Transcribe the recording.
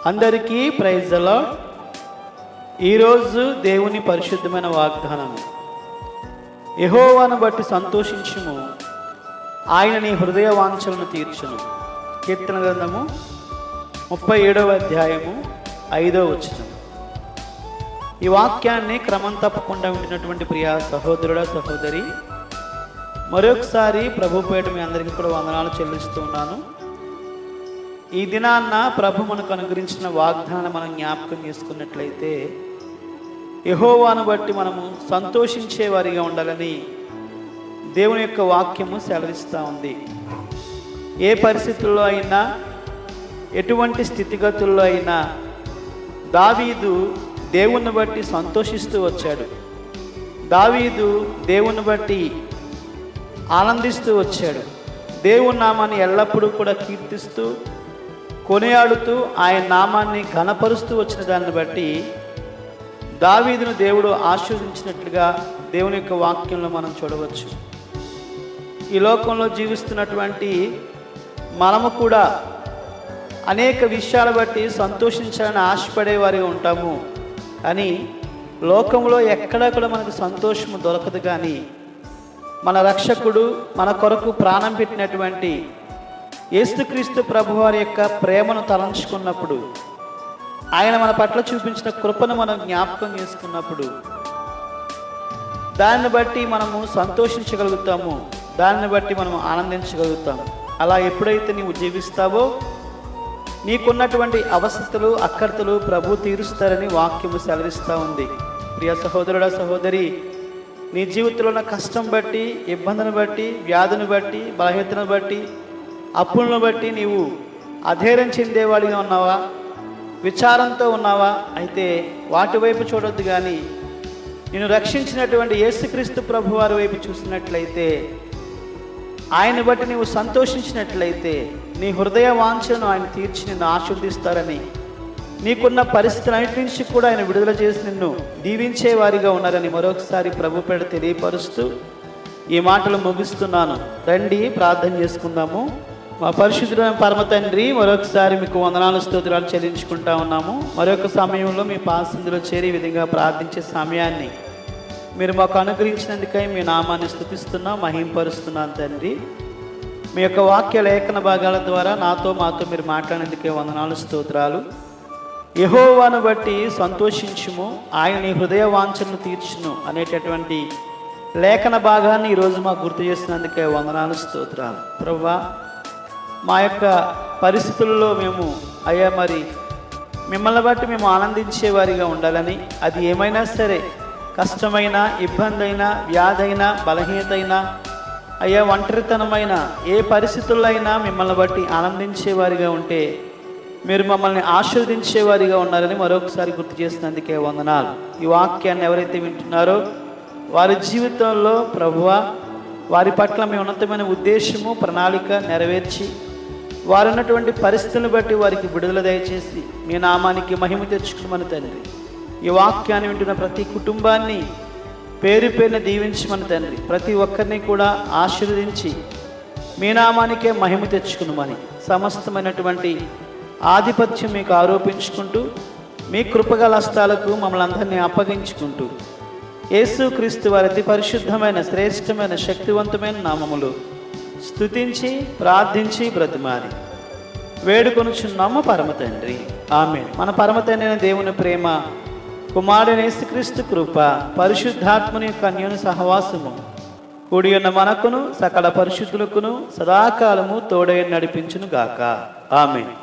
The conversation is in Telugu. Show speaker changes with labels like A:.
A: అందరికీ ప్రైజ్ ది లార్డ్. ఈరోజు దేవుని పరిశుద్ధమైన వాగ్దానం, యెహోవాను బట్టి సంతోషించుము, ఆయన నీ హృదయ వాంఛలను తీర్చును. కీర్తన గ్రంథము 37వ అధ్యాయము 5వ వచనం. ఈ వాక్యాన్ని క్రమం తప్పకుండా వింటున్నటువంటి ప్రియ సహోదరుడా సహోదరి, మరొకసారి ప్రభు పేట మీ అందరికీ కూడా వందనాలు చెల్లిస్తూ ఉన్నాను. ఈ దినాన్న ప్రభు మనకు అనుగ్రహించిన వాగ్దానం మనం జ్ఞాపకం చేసుకున్నట్లయితే, యెహోవాను బట్టి మనము సంతోషించే వారిగా ఉండాలని దేవుని యొక్క వాక్యము సెలవిస్తూ ఉంది. ఏ పరిస్థితుల్లో అయినా, ఎటువంటి స్థితిగతుల్లో అయినా దావీదు దేవుని బట్టి సంతోషిస్తూ వచ్చాడు. దావీదు దేవుని బట్టి ఆనందిస్తూ వచ్చాడు. దేవుని నామాన్ని ఎల్లప్పుడూ కూడా కీర్తిస్తూ కొనియాడుతూ ఆయన నామాన్ని ఘనపరుస్తూ వచ్చిన దాన్ని బట్టి దావీదును దేవుడు ఆశీర్వదించినట్లుగా దేవుని యొక్క వాక్యంలో మనం చూడవచ్చు. ఈ లోకంలో జీవిస్తున్నటువంటి మనము కూడా అనేక విషయాలు బట్టి సంతోషించాలని ఆశపడేవారిగా ఉంటాము. కానీ లోకంలో ఎక్కడా కూడా మనకు సంతోషము దొరకదు. కానీ మన రక్షకుడు మన కొరకు ప్రాణం పెట్టినటువంటి యేసుక్రీస్తు ప్రభువారి యొక్క ప్రేమను తలంచుకున్నప్పుడు, ఆయన మన పట్ల చూపించిన కృపను మనం జ్ఞాపకం చేసుకున్నప్పుడు, దాన్ని బట్టి మనము సంతోషించగలుగుతాము, దాన్ని బట్టి మనం ఆనందించగలుగుతాము. అలా ఎప్పుడైతే నీవు జీవిస్తావో నీకున్నటువంటి అవసరతలు అక్కర్తలు ప్రభు తీరుస్తారని వాక్యము సెలవిస్తూ ఉంది. ప్రియ సహోదరుడా సహోదరి, నీ జీవితంలో ఉన్న కష్టం బట్టి, ఇబ్బందిని బట్టి, వ్యాధిని బట్టి, బలహీనతను బట్టి, అప్పులను బట్టి నీవు అధైర్యం చెందేవాడిగా ఉన్నావా, విచారంతో ఉన్నావా? అయితే వాటి వైపు చూడొద్దు, కానీ నిన్ను రక్షించినటువంటి యేసుక్రీస్తు ప్రభువారి వైపు చూసినట్లయితే, ఆయన బట్టి నీవు సంతోషించినట్లయితే నీ హృదయ వాంఛను ఆయన తీర్చి నిన్ను ఆశీర్వదిస్తారని, నీకున్న పరిస్థితులన్నిటి నుంచి కూడా ఆయన విడుదల చేసి నిన్ను దీవించే వారిగా ఉన్నారని మరొకసారి ప్రభు పేడ తెలియపరుస్తూ ఈ మాటలు ముగిస్తున్నాను. రండి ప్రార్థన చేసుకుందాము. మా పరిశుద్ధుడైన పరమ తండ్రి, మరొకసారి మీకు వందనాలు స్తోత్రాలు చెల్లించుకుంటా ఉన్నాము. మరొక సమయంలో మీ పాసందులో చేరి విధంగా ప్రార్థించే సమయాన్ని మీరు మాకు అనుగ్రహించినందుకై మీ నామాన్ని స్తుతిస్తున్నాం, మహింపరుస్తున్నాను తండ్రి. మీ యొక్క వాక్య లేఖన భాగాల ద్వారా మాతో మీరు మాట్లాడేందుకే వందనాలు స్తోత్రాలు. యెహోవాను బట్టి సంతోషించుము, ఆయన నీ హృదయ వాంఛను తీర్చును అనేటటువంటి లేఖన భాగాన్ని ఈరోజు మాకు గుర్తు చేసినందుకే వందనాలు స్తోత్రాలు. ప్రభువా, మా యొక్క పరిస్థితుల్లో మేము మరి మిమ్మల్ని బట్టి మేము ఆనందించేవారిగా ఉండాలని, అది ఏమైనా సరే, కష్టమైన, ఇబ్బంది అయినా, వ్యాధి అయినా, బలహీనత అయినా, ఒంటరితనమైన ఏ పరిస్థితుల్లో అయినా మిమ్మల్ని బట్టి ఆనందించేవారిగా ఉంటే మీరు మమ్మల్ని ఆశీర్వదించేవారిగా ఉన్నారని మరొకసారి గుర్తు చేసినందుకే వందనాలు. ఈ వాక్యాన్ని ఎవరైతే వింటున్నారో వారి జీవితంలో ప్రభువా, వారి పట్ల మీ ఉన్నతమైన ఉద్దేశము, ప్రణాళిక నెరవేర్చి వారు ఉన్నటువంటి పరిస్థితులను బట్టి వారికి విడుదల దయచేసి మీ నామానికి మహిమ తెచ్చుకుమని తండ్రి. ఈ వాక్యాన్ని వింటున్న ప్రతి కుటుంబాన్ని పేరు పేరున దీవించమని తండ్రి. ప్రతి ఒక్కరిని కూడా ఆశీర్వదించి మీ నామానికే మహిమ తెచ్చుకునమని, సమస్తమైనటువంటి ఆధిపత్యం మీకు ఆరోపించుకుంటూ మీ కృపగల హస్తాలకు మమ్మల్ని అందరినీ అప్పగించుకుంటూ యేసుక్రీస్తు వారి అతి పరిశుద్ధమైన, శ్రేష్టమైన, శక్తివంతమైన నామములు స్తుతించి ప్రార్థించి బ్రతిమాలి వేడుకొనుచున్నాము పరమ తండ్రి, ఆమేన్. మన పరమ తండ్రి అయిన దేవుని ప్రేమ, కుమారుడైన యేసుక్రీస్తు కృప, పరిశుద్ధాత్మని యొక్క అన్యోన్య సహవాసము కూడి ఉన్న మనకును సకల పరిశుద్ధులకును సదాకాలము తోడై నడిపించును గాక. ఆమేన్.